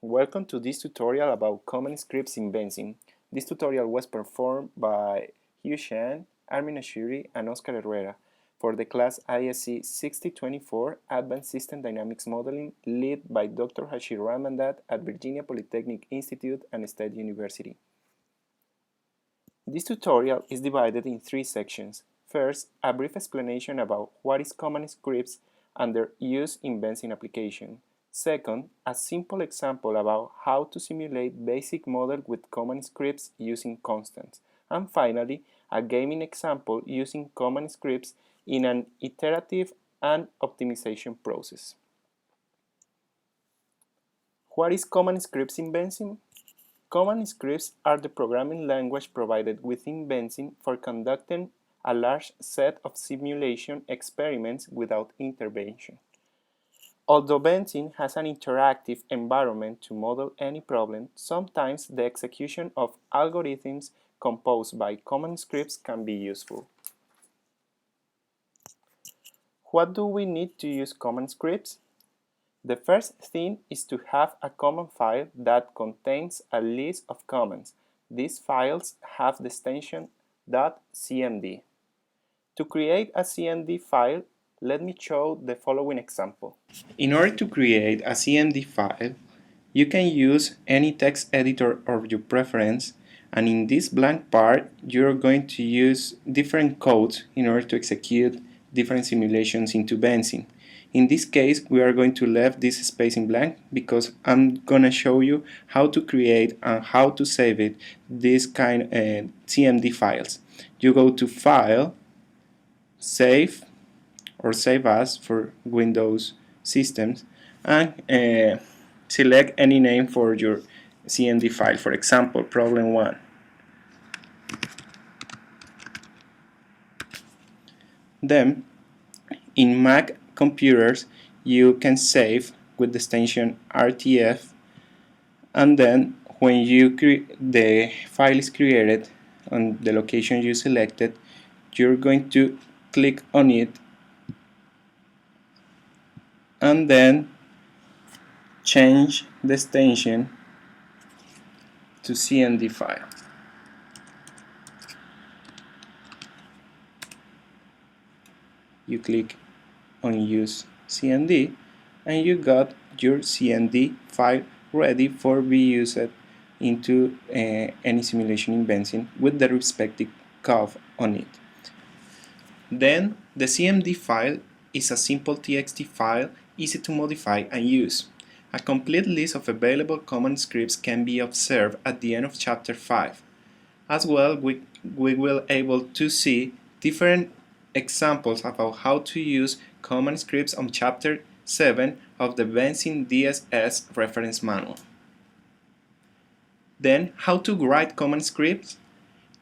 Welcome to this tutorial about common scripts in Vensim. This tutorial was performed by Hui Zhang, Armin Ashoury, and Oscar Herrera for the class ISC 6024 Advanced System Dynamics Modeling led by Dr. Hazhir Rahmandad at Virginia Polytechnic Institute and State University. This tutorial is divided in three sections. First, a brief explanation about what is common scripts and their use in Vensim application. Second, a simple example about how to simulate basic model with common scripts using constants. And finally, a gaming example using common scripts in an iterative and optimization process. What is common scripts in Vensim? Common scripts are the programming language provided within Vensim for conducting a large set of simulation experiments without intervention. Although Vensim has an interactive environment to model any problem, sometimes the execution of algorithms composed by common scripts can be useful. What do we need to use common scripts? The first thing is to have a common file that contains a list of commands. These files have the extension .cmd. To create a CMD file, let me show the following example. In order to create a CMD file, you can use any text editor of your preference, and in this blank part, you're going to use different codes in order to execute different simulations into Vensim. In this case, we are going to leave this space in blank because I'm going to show you how to create and how to save it, this kind of CMD files. You go to File, Save, or Save As for Windows systems, and select any name for your CMD file. For example, problem 1. Then, in Mac computers, you can save with the extension RTF, and then when the file is created on the location you selected, you're going to click on it and then change the extension to CMD file. You click on Use CMD and you got your CMD file ready for be used into any simulation in Vensim with the respective code on it. Then the CMD file is a simple TXT file, easy to modify and use. A complete list of available common scripts can be observed at the end of chapter 5. As well, we will able to see different examples about how to use common scripts on chapter 7 of the Vensim DSS reference manual. Then, how to write common scripts?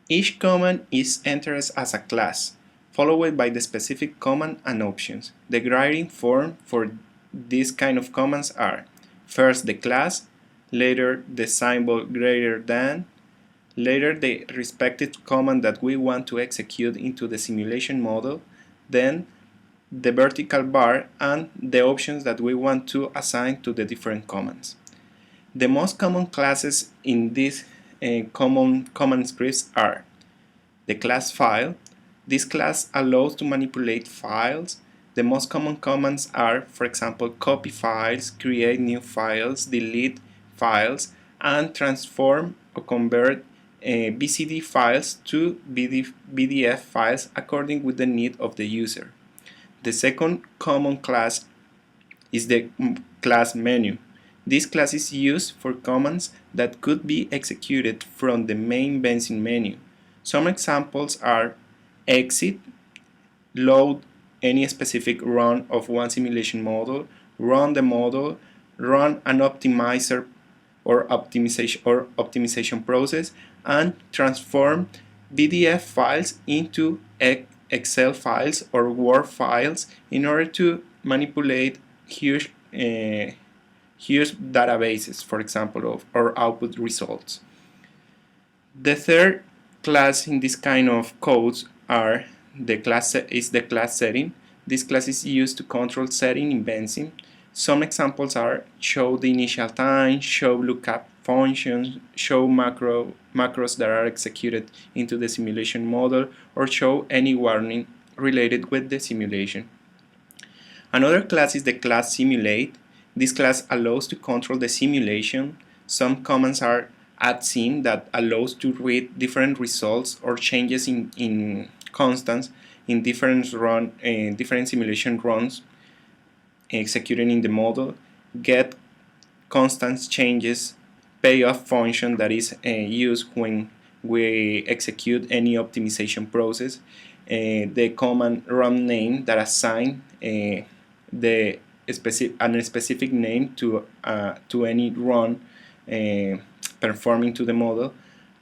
Each command is entered as a class, followed by the specific command and options. The grading form for these kind of commands are first the class, later the symbol greater than, later the respective command that we want to execute into the simulation model, then the vertical bar and the options that we want to assign to the different commands. The most common classes in these common scripts are the class file. This class allows to manipulate files. The most common commands are, for example, copy files, create new files, delete files, and transform or convert BCD files to PDF files according with the need of the user. The second common class is the class menu. This class is used for commands that could be executed from the main Vensim menu. Some examples are exit, load any specific run of one simulation model, run the model, run an optimizer or optimization process, and transform PDF files into Excel files or Word files in order to manipulate huge databases, for example, or output results. The third class in this kind of codes are the class setting. This class is used to control setting in Vensim. Some examples are show the initial time, show lookup functions, show macros that are executed into the simulation model, or show any warning related with the simulation. Another class is the class simulate. This class allows to control the simulation. Some commands are add sim that allows to read different results or changes in constants in different simulation runs executed in the model, get constant changes, payoff function that is used when we execute any optimization process, the command run name that assign a specific name to any run performing to the model,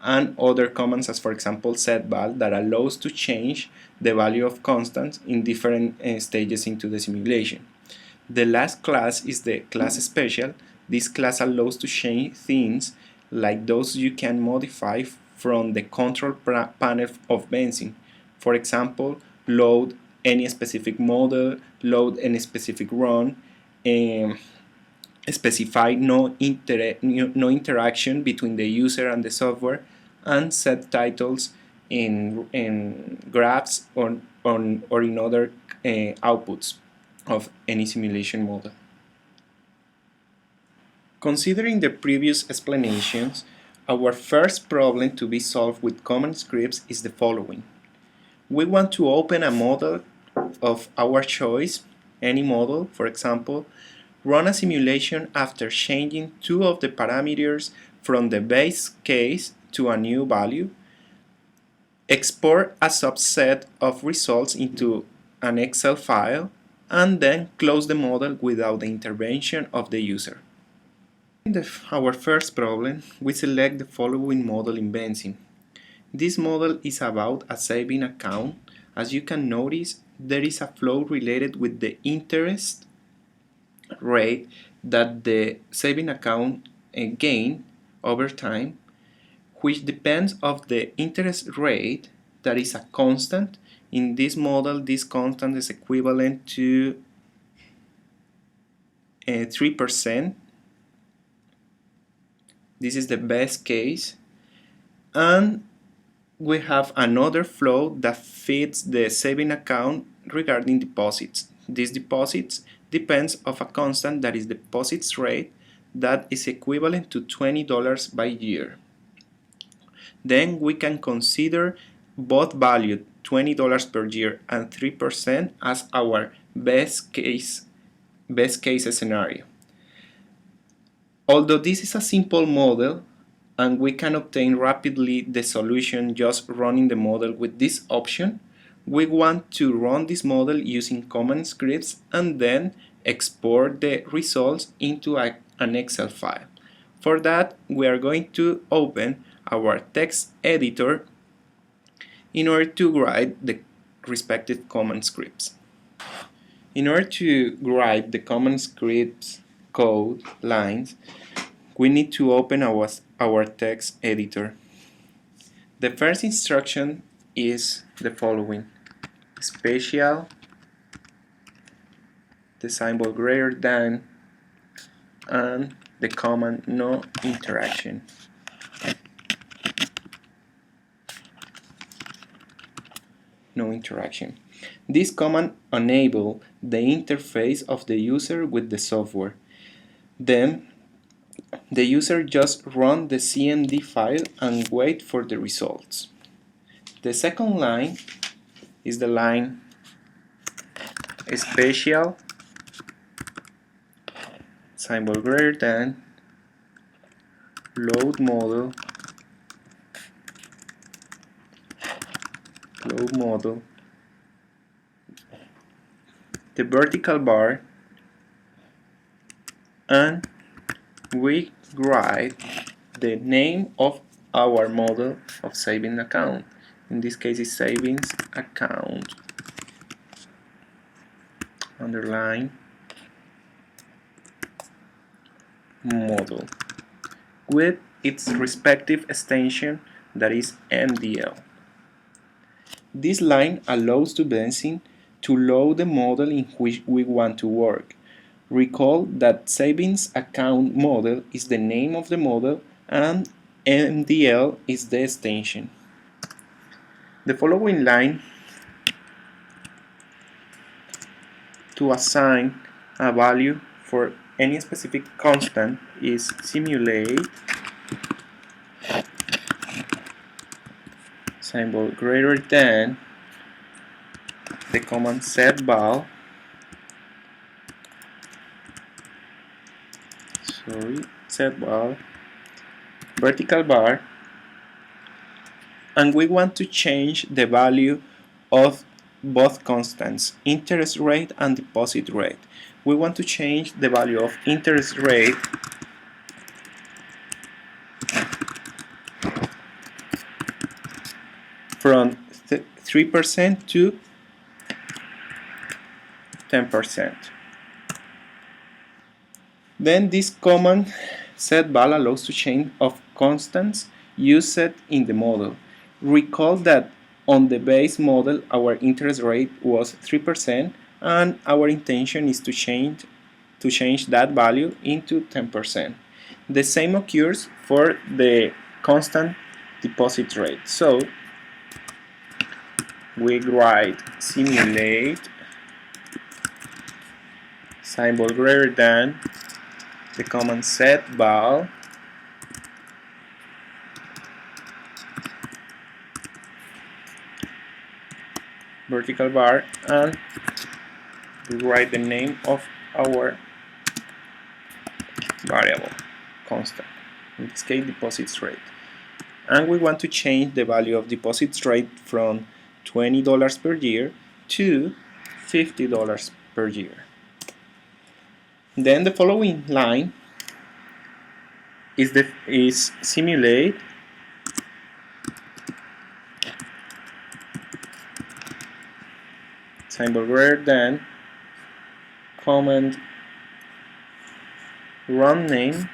and other commands as for example setval that allows to change the value of constants in different stages into the simulation. The last class is the class special. This class allows to change things like those you can modify from the control panel of Vensim. For example, load any specific model, load any specific run, specify no interaction between the user and the software, and set titles in graphs or in other outputs of any simulation model. Considering the previous explanations, our first problem to be solved with common scripts is the following. We want to open a model of our choice, any model, for example, run a simulation after changing two of the parameters from the base case to a new value, export a subset of results into an Excel file, and then close the model without the intervention of the user. In our first problem, we select the following model in Vensim. This model is about a saving account. As you can notice, there is a flow related with the interest rate that the saving account gain over time, which depends of the interest rate that is a constant. In this model, this constant is equivalent to 3%. This is the best case. And we have another flow that fits the saving account regarding deposits. These deposits depends of a constant that is deposits rate that is equivalent to $20 by year. Then we can consider both valued $20 per year and 3% as our best case scenario. Although this is a simple model and we can obtain rapidly the solution just running the model with this option, we want to run this model using common scripts and then export the results into an Excel file. For that, we are going to open our text editor in order to write the respective common scripts. In order to write the common scripts code lines, we need to open our text editor. The first instruction is the following: special, the symbol greater than, and the command no interaction. No interaction. This command enables the interface of the user with the software. Then the user just runs the CMD file and wait for the results. The second line is the line special, symbol greater than, load model, the vertical bar, and we write the name of our model of saving account. In this case, it's savings account, underline model, with its respective extension, that is MDL. This line allows to Vensim to load the model in which we want to work. Recall that savings account model is the name of the model and MDL is the extension. The following line to assign a value for any specific constant is simulate symbol greater than the command setval vertical bar, and we want to change the value of both constants, interest rate and deposit rate. We want to change the value of interest rate from 3% to 10%. Then this command setval allows to change of constants used in the model. Recall that on the base model our interest rate was 3% and our intention is to change that value into 10%. The same occurs for the constant deposit rate. So we write simulate symbol greater than the command setval vertical bar, and we write the name of our variable constant, in this case deposits rate, and we want to change the value of deposits rate from $20 per year to $50 per year. Then the following line is simulate symbol greater than command run name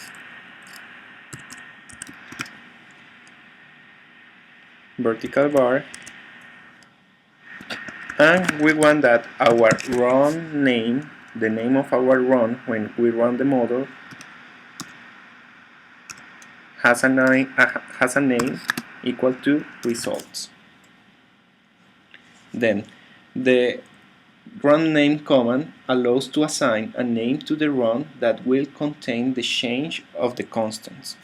vertical bar, and we want that our run name, the name of our run when we run the model, has a name equal to results. Then the run name command allows to assign a name to the run that will contain the change of the constants.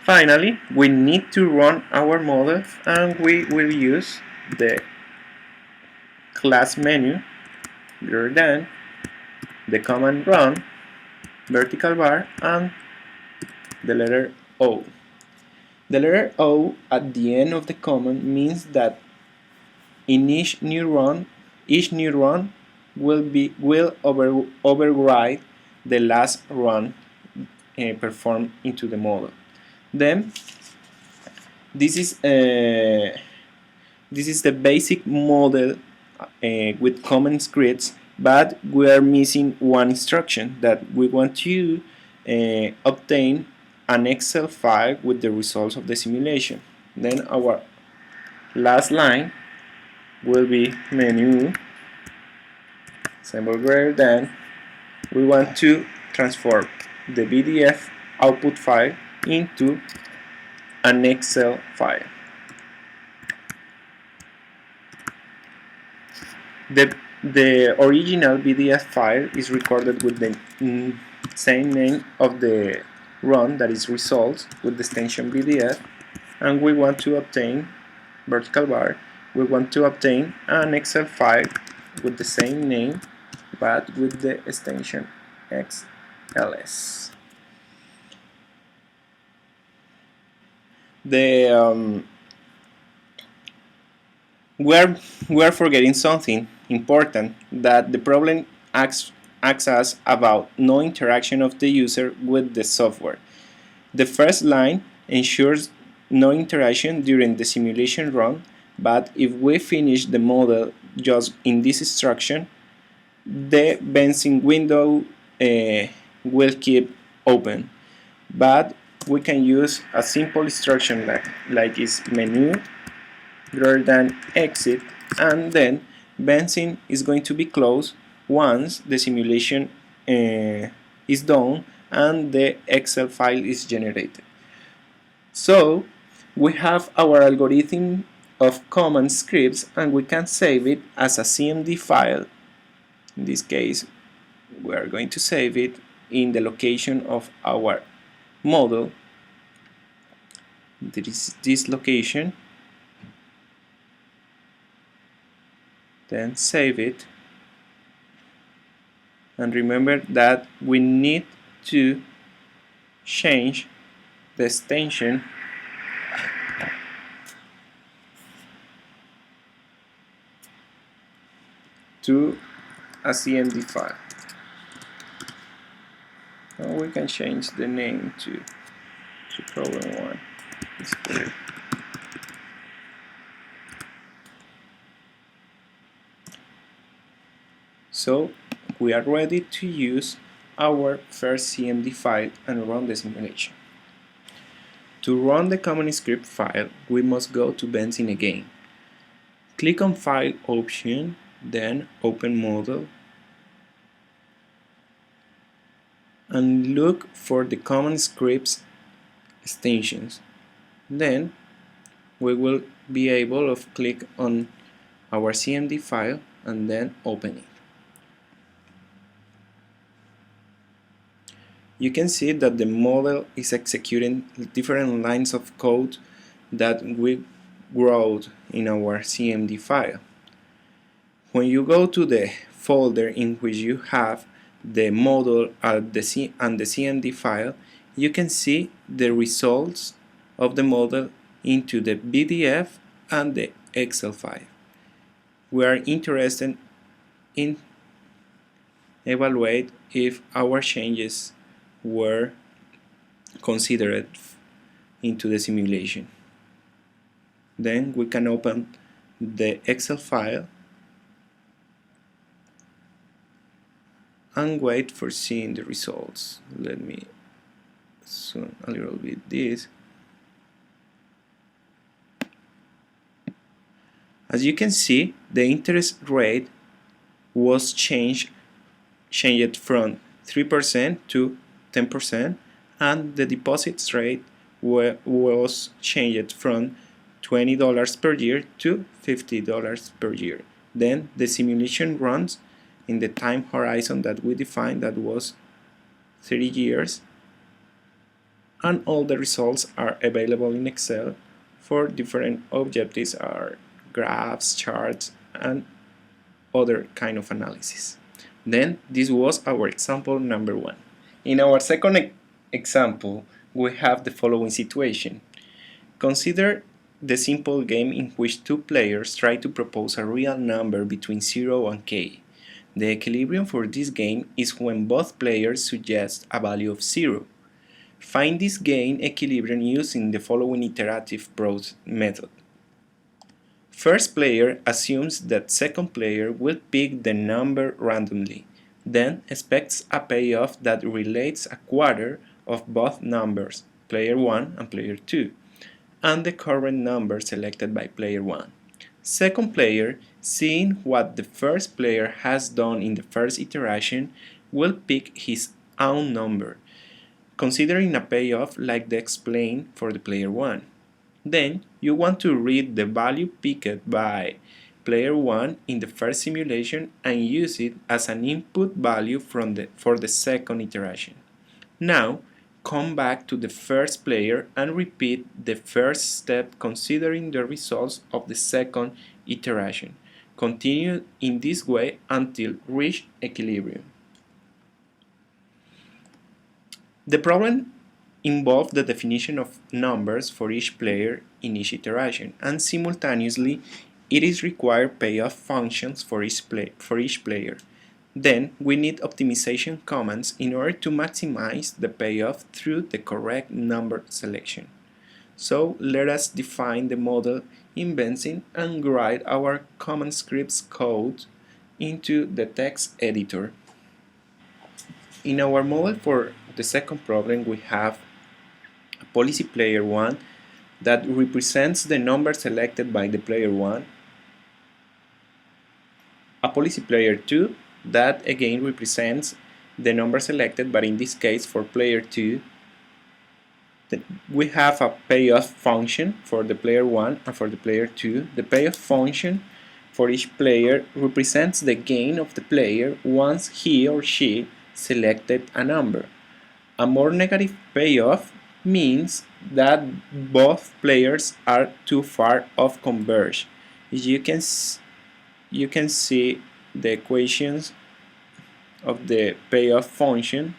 Finally, we need to run our model, and we will use the class menu greater than the command run vertical bar and the letter O. The letter O at the end of the command means that in each new run will override the last run performed into the model. Then this is the basic model with common scripts, but we are missing one instruction that we want to obtain an Excel file with the results of the simulation. Then our last line will be menu symbol greater than. We want to transform the PDF output file into an Excel file. The original PDF file is recorded with the same name of the run, that is results, with the extension PDF, and we want to obtain vertical bar. We want to obtain an Excel file with the same name but with the extension XLS. We are forgetting something important, that the problem asks us about no interaction of the user with the software. The first line ensures no interaction during the simulation run, but if we finish the model just in this instruction, the Vensim window will keep open. But we can use a simple instruction like is menu greater than exit, and then Vensim is going to be closed once the simulation is done and the Excel file is generated. So we have our algorithm of command scripts and we can save it as a CMD file. In this case, we are going to save it in the location of our model. There is this location. Then save it. And remember that we need to change the extension to a CMD file. Now we can change the name to problem 1. So we are ready to use our first CMD file and run the simulation. To run the command script file, we must go to Vensim again. Click on File option, then Open Model, and look for the command scripts extensions. Then we will be able to click on our CMD file and then open it. You can see that the model is executing different lines of code that we wrote in our CMD file. When you go to the folder in which you have the model and the CMD file, you can see the results of the model into the PDF and the Excel file. We are interested in evaluate if our changes were considered into the simulation. Then we can open the Excel file and wait for seeing the results. Let me zoom a little bit this. As you can see, the interest rate was changed from 3% to 10%, and the deposits rate was changed from $20 per year to $50 per year. Then the simulation runs in the time horizon that we defined, that was 30 years, and all the results are available in Excel for different objectives, are graphs, charts, and other kind of analysis. Then this was our example number 1. In our second example, we have the following situation. Consider the simple game in which two players try to propose a real number between 0 and k. The equilibrium for this game is when both players suggest a value of 0. Find this gain equilibrium using the following iterative method. First player assumes that second player will pick the number randomly, then expects a payoff that relates a quarter of both numbers, player 1 and player 2, and the current number selected by player 1. Second player, seeing what the first player has done in the first iteration, will pick his own number, considering a payoff like the explained for the player 1. Then you want to read the value picked by player 1 in the first simulation and use it as an input value for the second iteration. Now come back to the first player and repeat the first step considering the results of the second iteration. Continue in this way until reach equilibrium. The problem involved the definition of numbers for each player in each iteration, and simultaneously it is required payoff functions for each player. Then we need optimization commands in order to maximize the payoff through the correct number selection. So let us define the model in Vensim and write our command scripts code into the text editor. In our model for the second problem, we have a policy player 1 that represents the number selected by the player 1, a policy player 2 that again represents the number selected, but in this case for player 2 we have a payoff function for the player 1 and for the player 2. The payoff function for each player represents the gain of the player once he or she selected a number. A more negative payoff means that both players are too far off converge. You can see the equations of the payoff function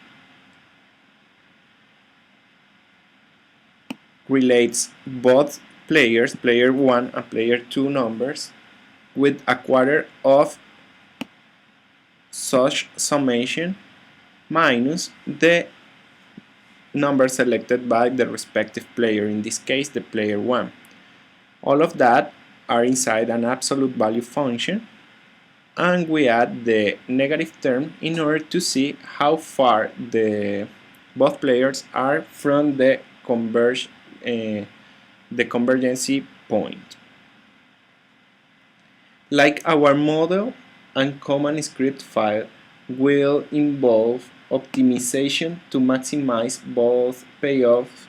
relates both players, player 1 and player 2 numbers, with a quarter of such summation minus the number selected by the respective player, in this case the player 1. All of that are inside an absolute value function, and we add the negative term in order to see how far both players are from the convergency point. Like our model and command script file will involve optimization to maximize both payoffs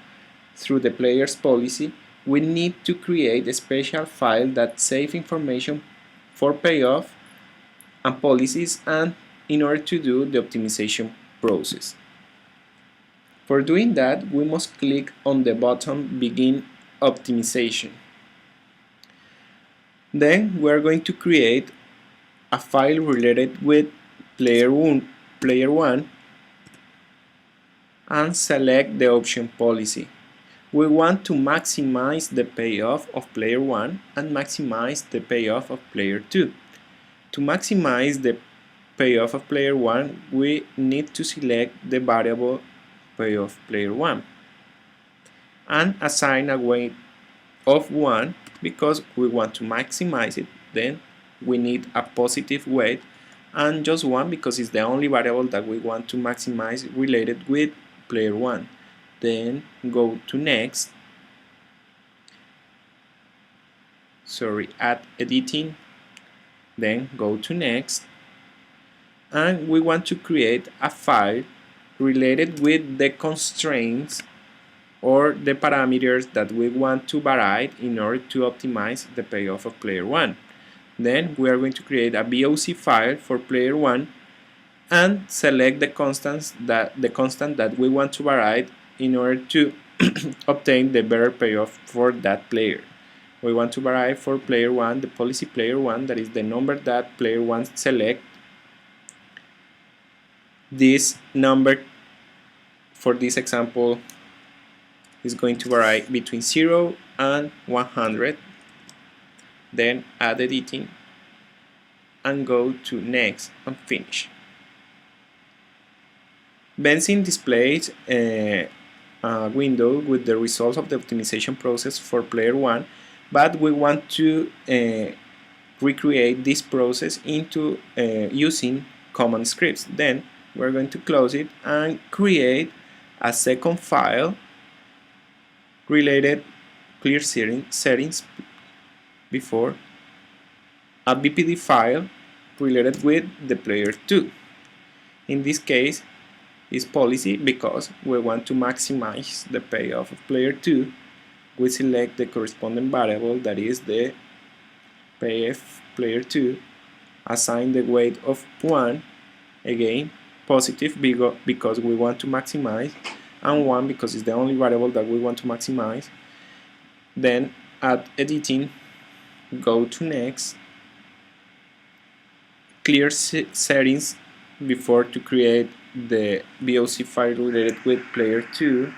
through the player's policy, we need to create a special file that saves information for payoff and policies, and in order to do the optimization process. For doing that, we must click on the button Begin Optimization. Then we are going to create a file related with player 1 and select the option policy. We want to maximize the payoff of player 1 and maximize the payoff of player 2. To maximize the payoff of player 1, we need to select the variable payoff player 1 and assign a weight of 1 because we want to maximize it. Then we need a positive weight, and just 1 because it's the only variable that we want to maximize related with player 1. Then go to next, add editing, then go to next, and we want to create a file related with the constraints or the parameters that we want to vary in order to optimize the payoff of player 1. Then we are going to create a VOC file for player 1 and select the constant that we want to vary in order to obtain the better payoff for that player. We want to vary for player 1 the policy player 1, that is the number that player 1 select. This number for this example is going to vary between 0 and 100. Then add editing and go to next and finish. Vensim displays a window with the results of the optimization process for player 1, but we want to recreate this process into using command scripts. Then we're going to close it and create a second file related clear settings before a BPD file related with the player 2. In this case is policy because we want to maximize the payoff of player 2. We select the corresponding variable, that is the payoff player 2, assign the weight of 1, again positive because we want to maximize, and 1 because it's the only variable that we want to maximize. Then add editing, go to next, clear settings before to create the VOC file related with player 2.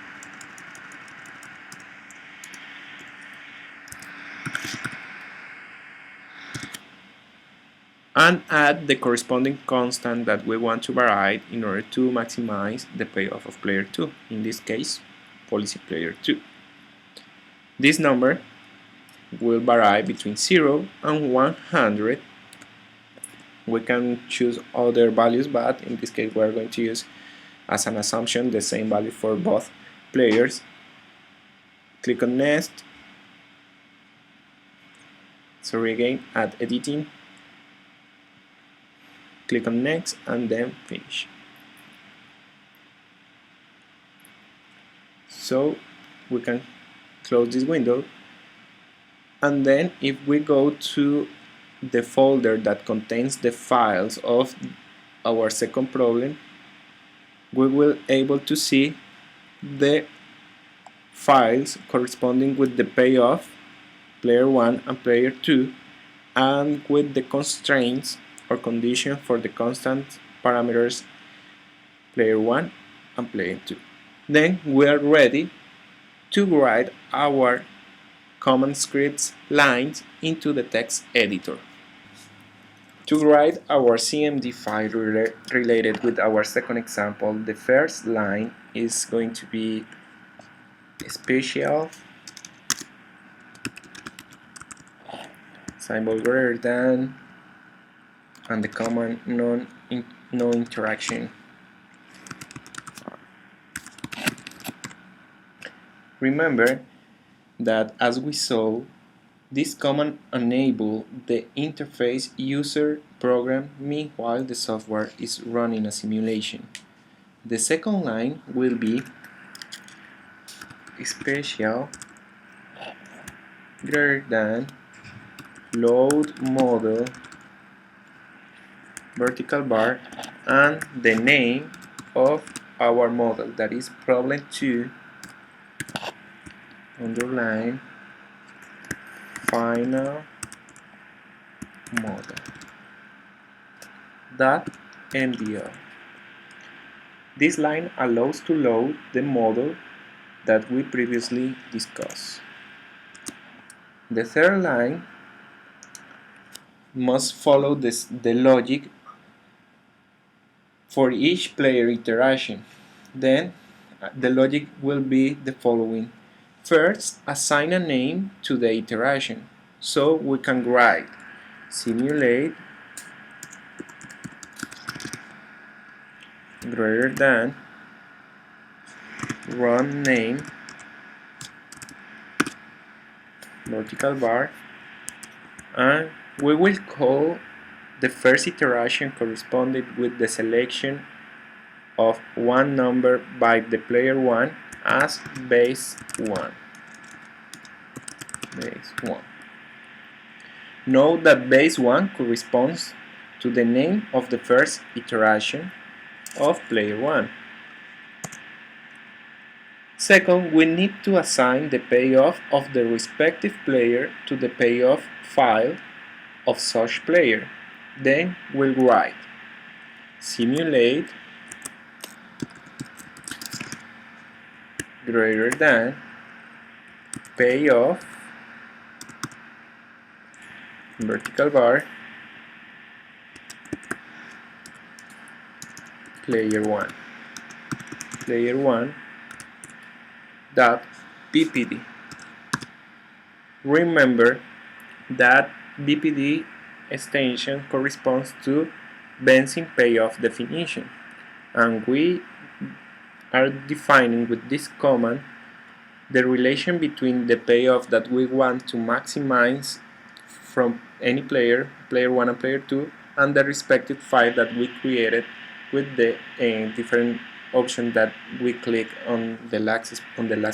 And add the corresponding constant that we want to vary in order to maximize the payoff of player 2, in this case policy player 2. This number will vary between 0 and 100. We can choose other values, but in this case we are going to use as an assumption the same value for both players. Click on next, again add editing, click on next and then finish. So we can close this window, and then if we go to the folder that contains the files of our second problem, we will able to see the files corresponding with the payoff, player 1 and player 2, and with the constraints or condition for the constant parameters player 1 and player 2. Then we are ready to write our command scripts lines into the text editor. To write our CMD file related with our second example, the first line is going to be special symbol greater than and the command no interaction. Remember that as we saw, this command enables the interface user program meanwhile the software is running a simulation. The second line will be special greater than load model vertical bar and the name of our model, that is problem 2 underline final model dot MBO. This line allows to load the model that we previously discussed. The third line must follow the logic for each player iteration. Then the logic will be the following. First, assign a name to the iteration. So we can write simulate greater than run name vertical bar, and we will call the first iteration corresponding with the selection of one number by the player 1 as base 1. Note that base 1 corresponds to the name of the first iteration of player 1. Second, we need to assign the payoff of the respective player to the payoff file of such player. Then we'll write simulate greater than payoff vertical bar player 1 dot BPD. Remember that BPD extension corresponds to Vensim payoff definition, and we are defining with this command the relation between the payoff that we want to maximize from any player 1 and player 2, and the respective file that we created with the different option that we click on the last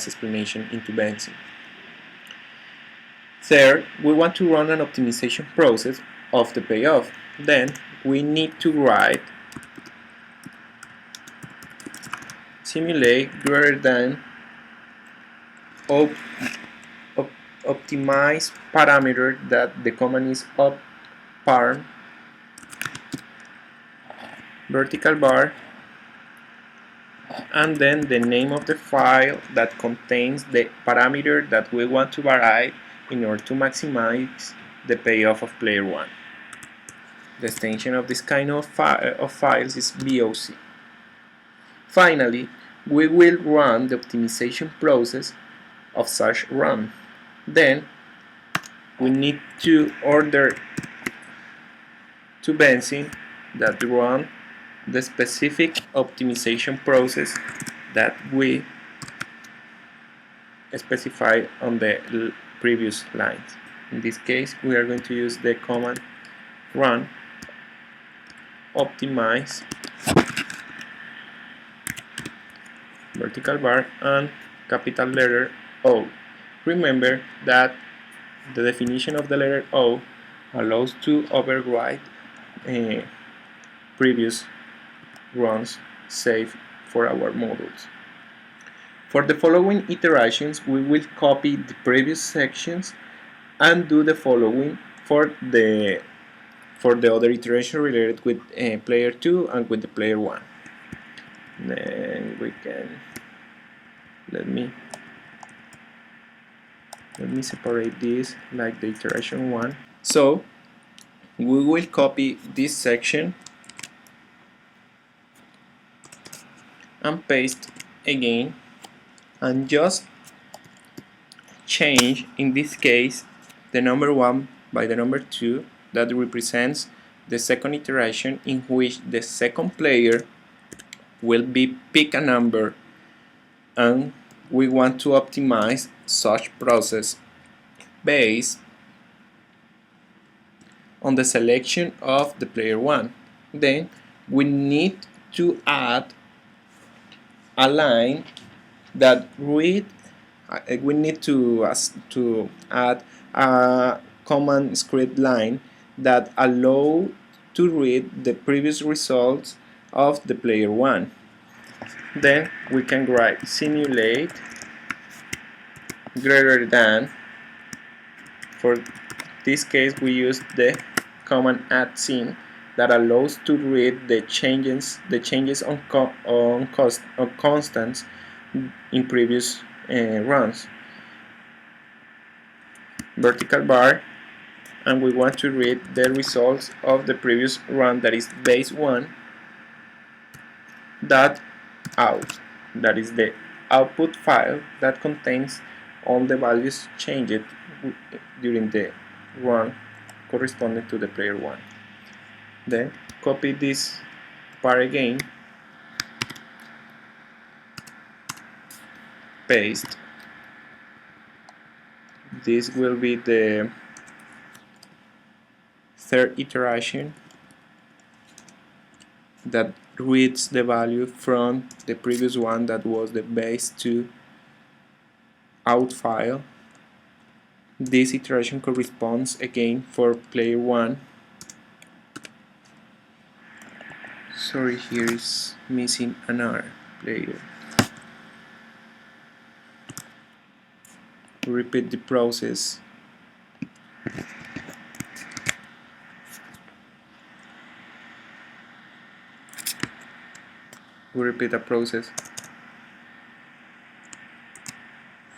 explanation into Vensim. Third, we want to run an optimization process of the payoff. Then we need to write simulate greater than optimize parameter, that the command is parm vertical bar, and then the name of the file that contains the parameter that we want to vary in order to maximize the payoff of player 1. The extension of this kind of files is VOC. Finally, we will run the optimization process of such run. Then we need to order to Vensim that run the specific optimization process that we specified on the previous lines. In this case, we are going to use the command run optimize vertical bar and capital letter O. Remember that the definition of the letter O allows to override previous runs saved for our models. For the following iterations, we will copy the previous sections and do the following for the other iteration related with player 2 and with the player 1. Then we can let me separate this like the iteration 1. So we will copy this section and paste again, and just change in this case the number 1 by the number 2. That represents the second iteration in which the second player will be pick a number, and we want to optimize such process based on the selection of the player 1. Then we need to add a line that we need to add a command script line that allow to read the previous results of the player 1. Then we can write simulate greater than. For this case we use the command add sim that allows to read the changes on constants in previous runs. Vertical bar, and we want to read the results of the previous run, that is base 1 dot out, that is the output file that contains all the values changed during the run corresponding to the player 1. Then copy this part again, paste. This will be the third iteration that reads the value from the previous one, that was the base 2 out file. This iteration corresponds again for player 1. Sorry, here is missing another player. Repeat the process. We repeat the process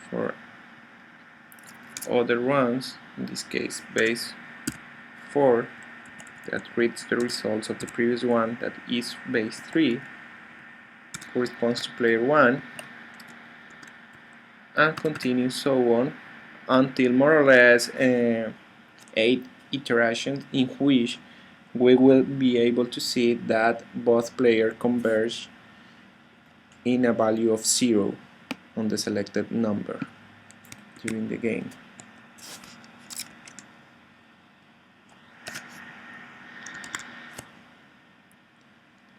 for other runs, in this case base 4, that reads the results of the previous one, that is base 3, corresponds to player 1, and continue so on until more or less 8 iterations, in which we will be able to see that both players converge in a value of 0 on the selected number during the game.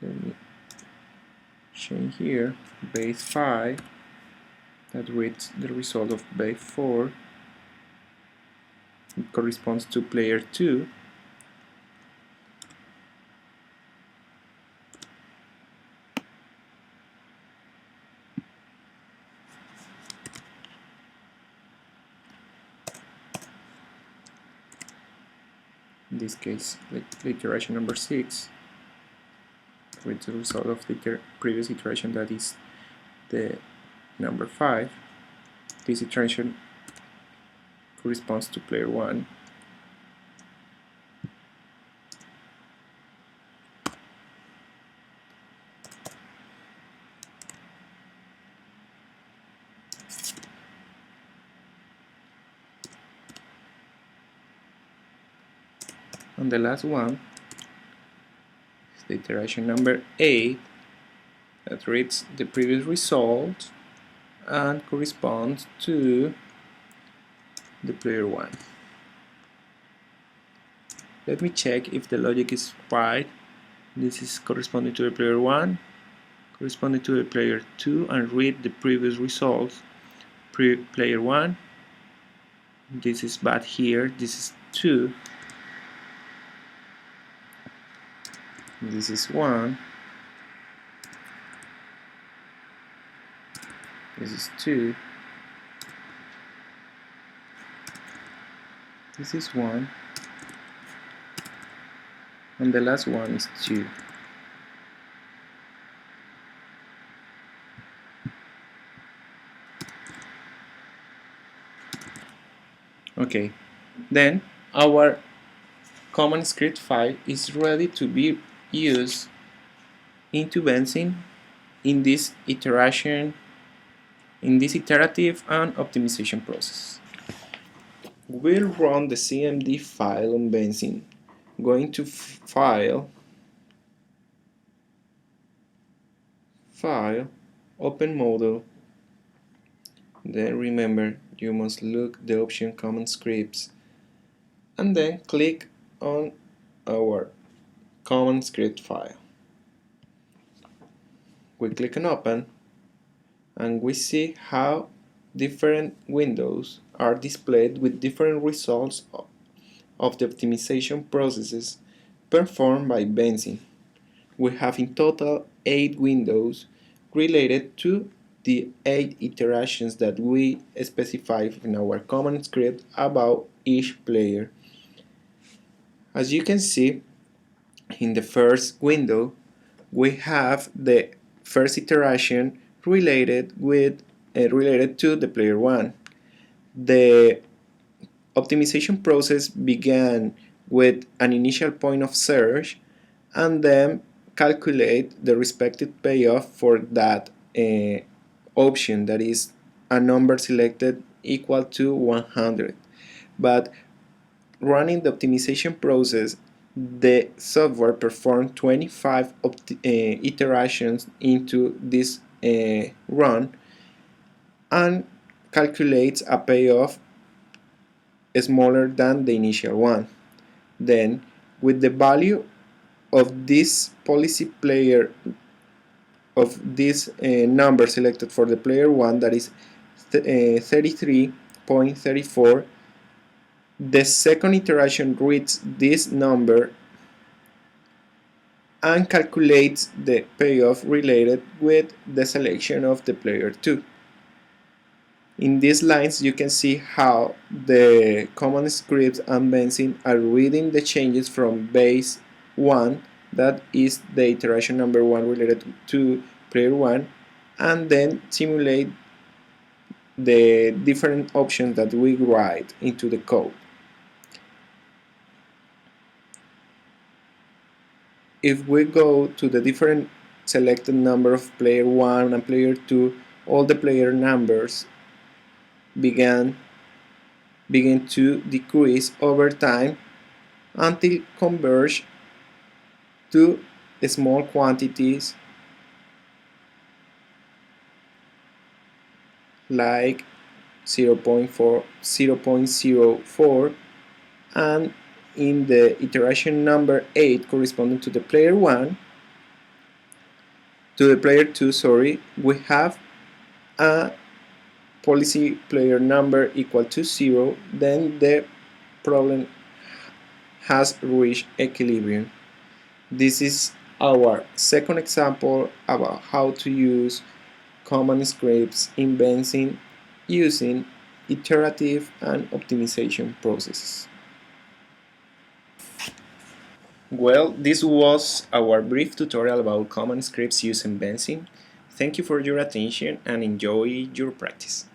Let me change here base 5, that reads the result of base 4. It corresponds to player 2. In this case, the iteration number 6 with the result of the previous iteration, that is the number 5. This iteration corresponds to player 1. And the last one is the iteration number 8, that reads the previous result and corresponds to the player 1. Let me check if the logic is right This is corresponding to the player 1, corresponding to the player 2, and read the previous results. Player 1, this is bad here, this is 2, this is 1, this is 2, this is 1, and the last one is 2. Okay, then our common script file is ready to be used into Vensim in this iterative and optimization process. We'll run the CMD file on Vensim. Going to File, Open Model. Then remember, you must look the option Common Scripts, and then click on our Common Script file. We click on Open, and we see how different windows are displayed with different results of the optimization processes performed by Vensim. We have in total 8 windows related to the 8 iterations that we specify in our common script about each player. As you can see, in the first window, we have the first iteration related to the player 1. The optimization process began with an initial point of search and then calculate the respective payoff for that option, that is a number selected equal to 100. But running the optimization process, the software performed 25 iterations into this run and calculates a payoff smaller than the initial one. Then, with the value of this policy player, of this number selected for the player 1, that is 33.34, the second iteration reads this number and calculates the payoff related with the selection of the player 2. In these lines, you can see how the common scripts and Vensim are reading the changes from base 1, that is the iteration number 1 related to player 1, and then simulate the different options that we write into the code. If we go to the different selected number of player 1 and player 2, all the player numbers begin to decrease over time until converge to small quantities like 0.04, and in the iteration number 8 corresponding to the player 1, to the player 2, sorry, we have a policy player number equal to 0, then the problem has reached equilibrium. This is our second example about how to use common scripts in Vensim using iterative and optimization processes. Well, this was our brief tutorial about common scripts using Vensim. Thank you for your attention and enjoy your practice.